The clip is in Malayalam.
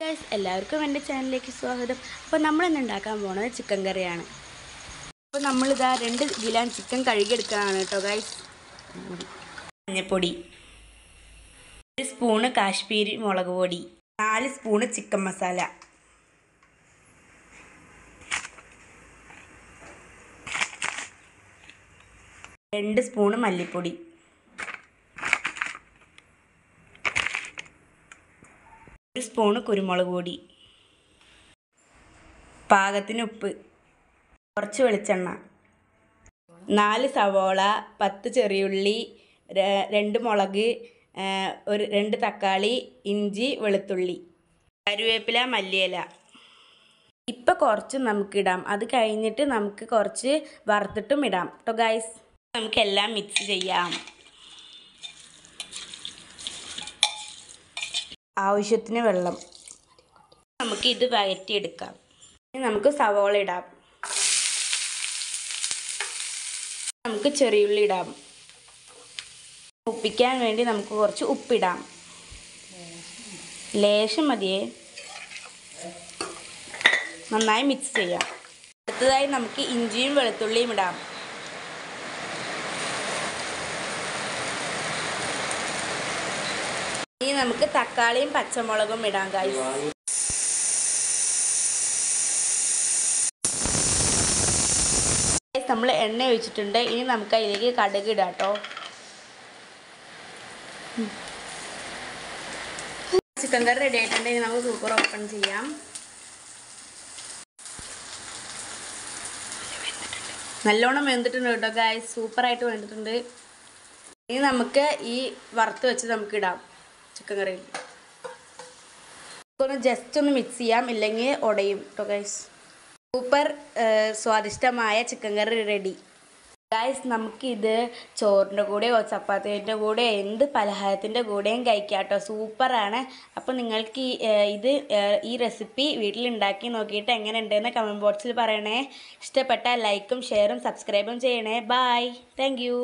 ഗൈസ് എല്ലാവർക്കും എൻ്റെ ചാനലിലേക്ക് സ്വാഗതം. അപ്പോൾ നമ്മളിന്ന് ഉണ്ടാക്കാൻ പോകുന്നത് ചിക്കൻ കറിയാണ്. അപ്പോൾ നമ്മളിതാ 2 കിലോ ചിക്കൻ കഴുകിയെടുക്കുകയാണ് കേട്ടോ ഗൈസ്. മഞ്ഞൾപ്പൊടി, 1 സ്പൂണ് കാശ്മീരി മുളക് പൊടി, 4 സ്പൂണ് ചിക്കൻ മസാല, 2 സ്പൂണ് മല്ലിപ്പൊടി, 1 സ്പൂണ് കുരുമുളക് പൊടി, പാകത്തിന് ഉപ്പ്, കുറച്ച് വെളിച്ചെണ്ണ, 4 സവോള, 10 ചെറിയുള്ളി, 2 മുളക്, 2 തക്കാളി, ഇഞ്ചി, വെളുത്തുള്ളി, കറിവേപ്പില, മല്ലിയില. ഇപ്പം കുറച്ച് നമുക്കിടാം, അത് കഴിഞ്ഞിട്ട് നമുക്ക് കുറച്ച് വറുത്തിട്ടും ഇടാം കേട്ടോ ഗൈസ്. നമുക്കെല്ലാം മിക്സ് ചെയ്യാം. ആവശ്യത്തിന് വെള്ളം. നമുക്ക് ഇത് വഴറ്റിയെടുക്കാം. ഇനി നമുക്ക് സവോള ഇടാം. നമുക്ക് ചെറിയുള്ളി ഇടാം. ഉപ്പിക്കാൻ വേണ്ടി നമുക്ക് കുറച്ച് ഉപ്പിടാം. ലേശം മതിയേ. നന്നായി മിക്സ് ചെയ്യാം. അടുത്തതായി നമുക്ക് ഇഞ്ചിയും വെളുത്തുള്ളിയും ഇടാം. ഇനി നമുക്ക് തക്കാളിയും പച്ചമുളകും ഇടാം ഗൈസ്. നമ്മൾ എണ്ണ ഒഴിച്ചിട്ടുണ്ട്. ഇനി നമുക്ക് അതിലേക്ക് കടുക് ഇടാം കേട്ടോ. ചിക്കൻ കറി റെഡി ആയിട്ടുണ്ട്. ഇനി നമുക്ക് കുക്കർ ഓപ്പൺ ചെയ്യാം. നല്ലോണം വെന്തിട്ടുണ്ട് കേട്ടോ ഗൈസ്. സൂപ്പറായിട്ട് വെന്തിട്ടുണ്ട്. ഇനി നമുക്ക് ഈ വറുത്ത് വെച്ച് നമുക്ക് ഇടാം ചിക്കൻ കറിയിൽ. ഒന്ന് ജസ്റ്റ് ഒന്ന് മിക്സ് ചെയ്യാം, ഇല്ലെങ്കിൽ ഉടയും കേട്ടോ ഗൈസ്. സൂപ്പർ സ്വാദിഷ്ടമായ ചിക്കൻ കറി റെഡി ഗൈസ്. നമുക്കിത് ചോറിൻ്റെ കൂടെയോ ചപ്പാത്തിൻ്റെ കൂടെയോ എന്ത് പലഹാരത്തിൻ്റെ കൂടെയും കഴിക്കാം കേട്ടോ. സൂപ്പറാണ്. അപ്പോൾ നിങ്ങൾക്ക് ഈ റെസിപ്പി വീട്ടിലുണ്ടാക്കി നോക്കിയിട്ട് എങ്ങനെ ഉണ്ടെന്ന് കമൻറ്റ് ബോക്സിൽ പറയണേ. ഇഷ്ടപ്പെട്ടാൽ ലൈക്കും ഷെയറും സബ്സ്ക്രൈബും ചെയ്യണേ. ബൈ. Thank you.